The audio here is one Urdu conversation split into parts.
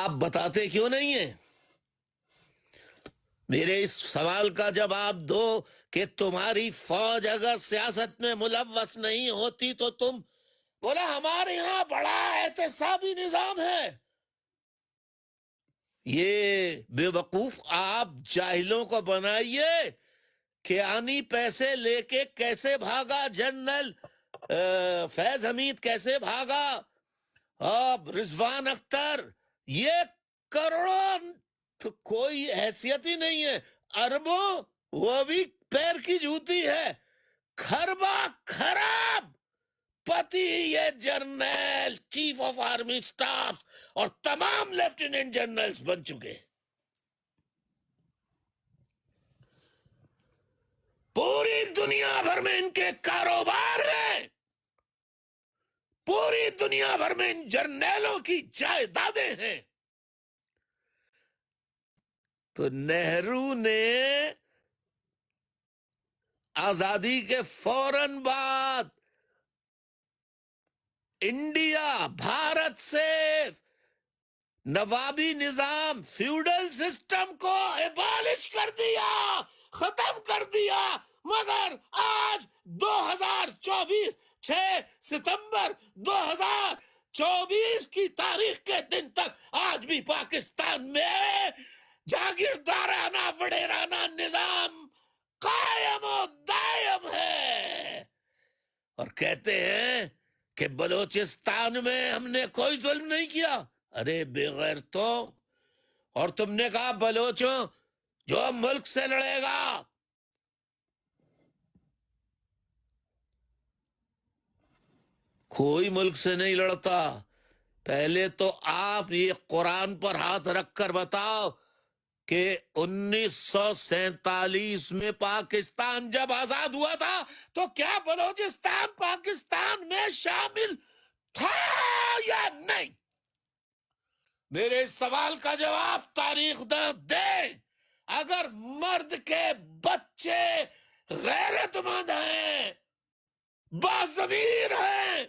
آپ بتاتے کیوں نہیں ہیں؟ میرے اس سوال کا جواب دو کہ تمہاری فوج اگر سیاست میں ملوث نہیں ہوتی تو تم بولا ہمارے یہاں بڑا احتسابی نظام ہے. یہ بے وقوف آپ جاہلوں کو بنائیے کہ آنی پیسے لے کے کیسے بھاگا جنرل فیض حمید، کیسے بھاگا اب رضوان اختر، یہ کروڑوں تو کوئی حیثیت ہی نہیں ہے، اربوں وہ بھی پیر کی جوتی ہے، خربا خراب پتی یہ جرنیل، چیف آف آرمی سٹاف اور تمام لیفٹیننٹ جنرلز بن چکے ہیں. پوری دنیا بھر میں ان کے کاروبار ہیں، پوری دنیا بھر میں ان جرنیلوں کی جائیدادیں ہیں. تو نہرو نے آزادی کے فوراً بعد انڈیا بھارت سے نوابی نظام فیوڈل سسٹم کو ایبالش کر دیا، ختم کر دیا. مگر آج 2024 6 ستمبر 2024 کی تاریخ کے دن تک آج بھی پاکستان میں جاگیردارانہ وڈیرانہ نظام قائم و دائم ہے. اور کہتے ہیں کہ بلوچستان میں ہم نے کوئی ظلم نہیں کیا. ارے بے غیرتوں، اور تم نے کہا بلوچوں جو ملک سے لڑے گا. کوئی ملک سے نہیں لڑتا. پہلے تو آپ یہ قرآن پر ہاتھ رکھ کر بتاؤ کہ 1947 میں پاکستان جب آزاد ہوا تھا تو کیا بلوچستان پاکستان میں شامل تھا یا نہیں؟ میرے سوال کا جواب تاریخ داں دیں. اگر مرد کے بچے غیرت مند ہیں، باضمیر ہیں،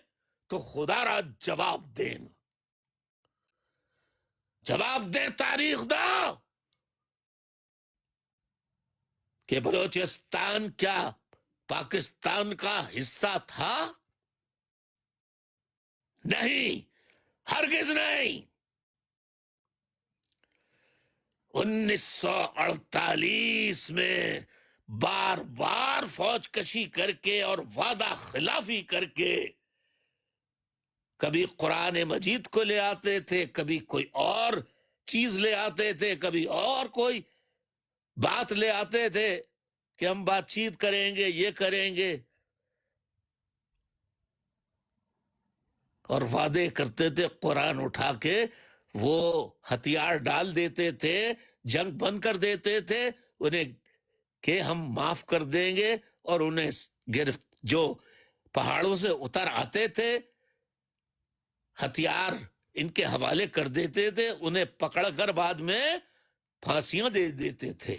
تو خدا را جواب دیں، جواب دیں تاریخ داں کہ بلوچستان کیا پاکستان کا حصہ تھا؟ نہیں، ہرگز نہیں. 1948 میں بار بار فوج کشی کر کے اور وعدہ خلافی کر کے کبھی قرآن مجید کو لے آتے تھے، کبھی کوئی اور چیز لے آتے تھے، کبھی اور کوئی بات لے آتے تھے کہ ہم بات چیت کریں گے، یہ کریں گے، اور وعدے کرتے تھے. قرآن اٹھا کے وہ ہتھیار ڈال دیتے تھے، جنگ بند کر دیتے تھے انہیں کہ ہم معاف کر دیں گے، اور انہیں گرفت جو پہاڑوں سے اتر آتے تھے ہتھیار ان کے حوالے کر دیتے تھے، انہیں پکڑ کر بعد میں پھانسیاں دے دیتے تھے.